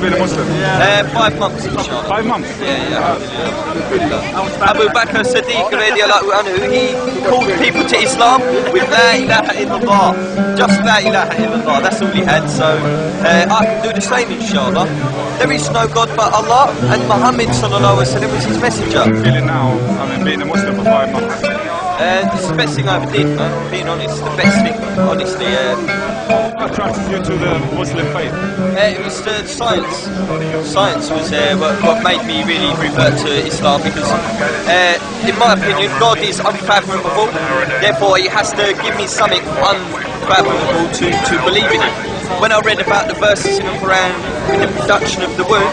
been a Muslim? 5 months inshallah. 5 months? Abu Bakr Siddiq radiallahu anhu, he called people to Islam with La ilaha illallah. Just La ilaha illallah, that's all he had. So I can do the same inshallah. There is no God but Allah, and Muhammad sallallahu alaihi wasallam was his messenger. How are you feeling now, being a Muslim for 5 months? This is the best thing I ever did, man. Being honest, the best thing, honestly. What attracted you to the Muslim faith? It was science. Science was what made me really revert to Islam because, in my opinion, God is unfathomable. Therefore, He has to give me something unfathomable to believe in Him. When I read about the verses in the Quran in the production of the womb,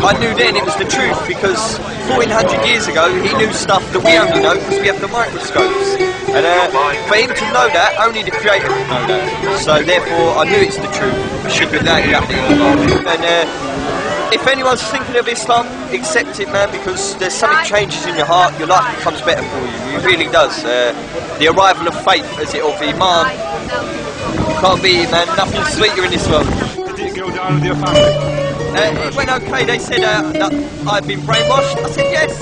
I knew then it was the truth because 1400 years ago He knew stuff that we only know because we have the microscopes. And for Him to know that, only the Creator could know that. So therefore I knew it's the truth. And if anyone's thinking of Islam, accept it, man, because there's something changes in your heart, your life becomes better for you. It really does. The arrival of faith, as it of Iman, can't beat it, man. Nothing sweeter in this world. Did it go down with your family? It went okay. They said that I'd been brainwashed. I said yes.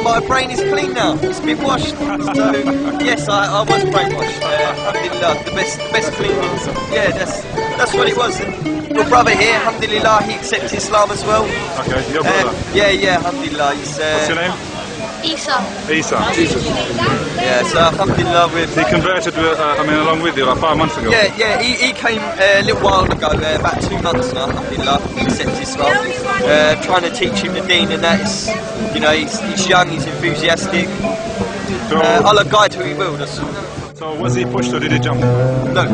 My brain is clean now. It's been washed. So yes, I was brainwashed. Alhamdulillah, the best cleaning. Yeah, that's what it was. And your brother here, alhamdulillah, he accepts Islam as well. Okay, your brother. Yeah, alhamdulillah. What's your name? Isa. Isa. Jesus. Yeah, so alhamdulillah He converted, along with you, like 5 months ago. Yeah, he came a little while ago, about 2 months now, alhamdulillah. He accepts Islam. Trying to teach him the deen, and that is, he's young, he's enthusiastic. So, Allah guide who He will. So was he pushed or did he jump? No.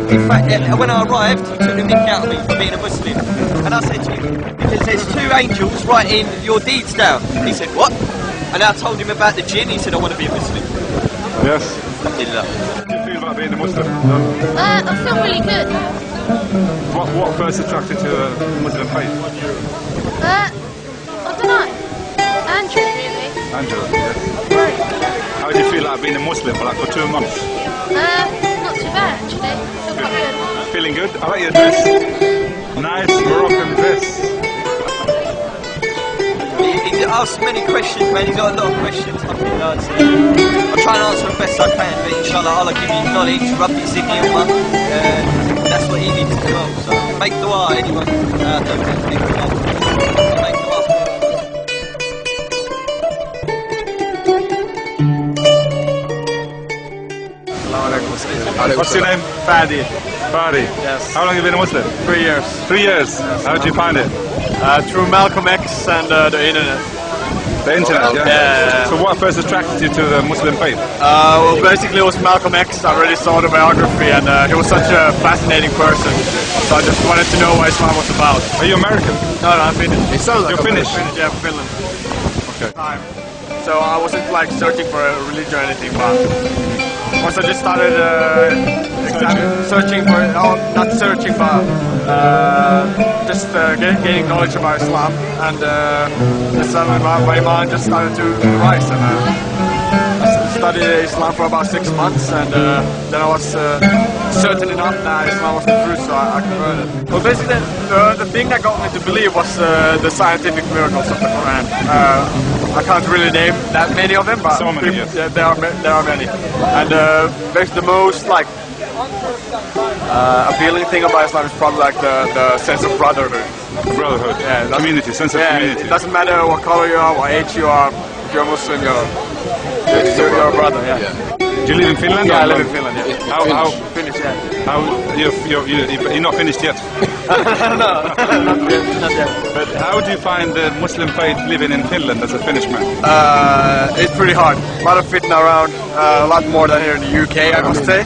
In fact, when I arrived, he took the mick out of me for being a Muslim. And I said to him, because there's 2 angels writing your deeds down. He said, what? And I told him about the jinn. He said, I want to be a Muslim. Yes. Alhamdulillah. How do you feel about being a Muslim? I feel really good. What first attracted you to the Muslim faith? I don't know. Andrew, really. Andrew, yes. How do you feel like being a Muslim for 2 months? Not too bad, actually. I feel quite good. Feeling good? I like your dress. Nice Moroccan dress. He's asked many questions, man. He's got a lot of questions. Alhamdulillah. So I'll try and answer the best I can, but inshallah Allah give you knowledge, Rabbi Zidni Umma. That's what he needs as well. So make dua, anyone. Don't make dua. Make dua. What's your name? Fadi. Fadi. Yes. How long have you been a Muslim? 3 years. 3 years. Yes. How did you find it? Through Malcolm X and the internet. The internet, yeah? Yeah. So what first attracted you to the Muslim faith? Well, basically it was Malcolm X. I already saw the biography and he was such a fascinating person. So I just wanted to know what Islam was about. Are you American? No, I'm Finnish. It sounds like you're Finnish. Yeah, Finland. Okay. So I wasn't like searching for a religion or anything, but once I just started searching for, not searching, but just gaining knowledge about Islam, and my mind just started to rise, and I studied Islam for about 6 months, and then I was certain enough that Islam was the truth, so I converted. Well, basically, the thing that got me to believe was the scientific miracles of the Quran. I can't really name that many of them, but so many, yes. there are many. And basically the most appealing thing about Islam is probably like the sense of brotherhood. Brotherhood, yeah, community, sense of community. It doesn't matter what color you are, what age you are. If you're Muslim, you're a brother. Yeah. Do you live in Finland? Yeah, I live in Finland. Yeah. How Finnish? Yeah. How you're not finished yet? No, not yet. But how do you find the Muslim faith living in Finland as a Finnish man? It's pretty hard. A lot of fitting around, a lot more than here in the UK, I must say.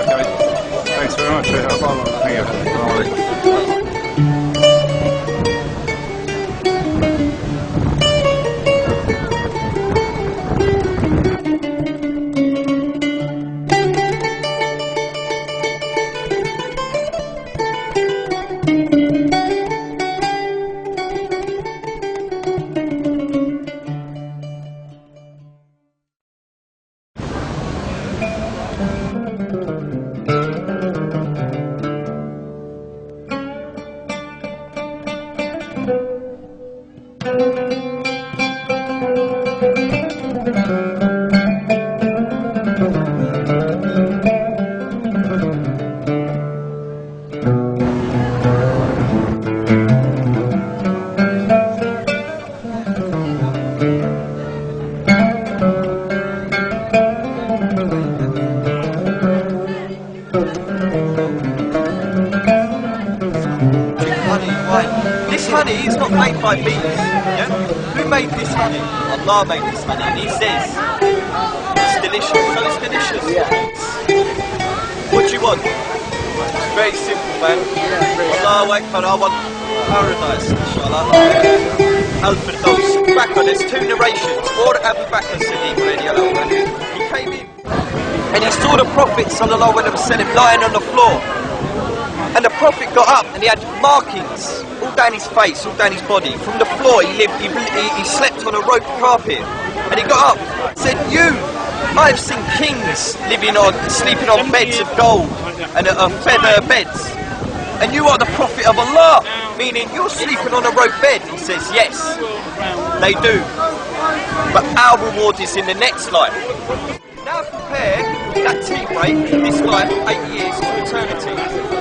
Okay. Thanks very much for your help. Thank you. honey is not made by bees. Yeah? Who made this honey? Allah made this honey, and He says it's delicious. So it's delicious. What do you want? It's very simple, man. Allahu Akbar, I want paradise, inshallah. Al-Firdaus. Bakr, there's two narrations. Or Abu Bakr Siddiq radiallahu anhu. He came in and he saw the Prophet sallallahu alaihi wasallam lying on the floor. And the Prophet got up and he had markings all down his face, all down his body. From the floor he slept on a rope carpet. And he got up and said, I've seen kings sleeping on beds of gold and feather beds. And you are the Prophet of Allah, meaning you're sleeping on a rope bed. He says, yes, they do. But our reward is in the next life. Now compare that tea break, this life, 8 years to eternity.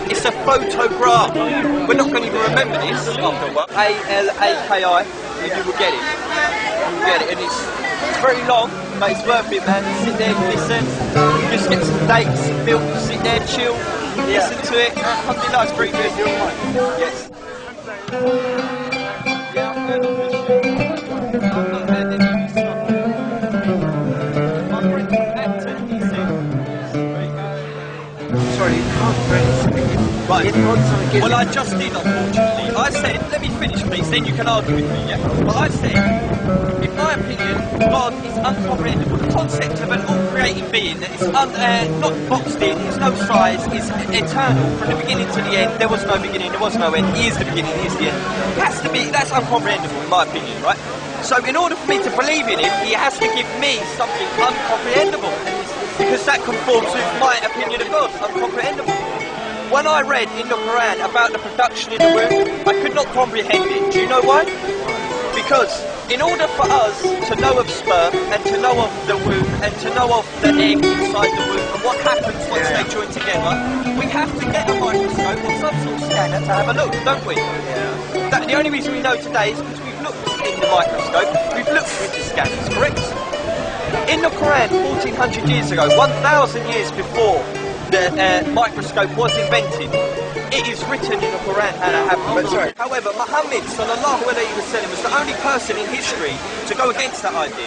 It's a photograph. We're not going to even remember this after a while. A-L-A-K-I, and you will get it. You will get it, and it's very long, but it's worth it, man. Sit there, listen, just get some dates, some milk, sit there, chill, listen to it. Alhamdulillah, it's pretty good. Yes. Yeah, I'm going to I'm not heard any stuff. My friend actor, he said, very good. Sorry, you can't really Right. Well, I just did, unfortunately. I said, let me finish, please, then you can argue with me, yeah? But I said, in my opinion, God is uncomprehendable. The concept of an all-creating being that is not boxed in, there's no size, is eternal from the beginning to the end. There was no beginning, there was no end. He is the beginning, he is the end. It has to be, that's uncomprehendable, in my opinion, right? So in order for me to believe in him, he has to give me something uncomprehendable. Because that conforms with my opinion of God, uncomprehendable. When I read in the Quran about the production in the womb, I could not comprehend it. Do you know why? Because in order for us to know of sperm and to know of the womb and to know of the egg inside the womb and what happens once they join together, we have to get a microscope or some sort of scanner to have a look, don't we? The only reason we know today is because we've looked in the microscope, we've looked with the scanners, correct? In the Quran, 1400 years ago, 1000 years before the microscope was invented, it is written in the Quran how to happen. But sorry. However, Muhammad sallallahu alaihi wasallam was the only person in history to go against that idea.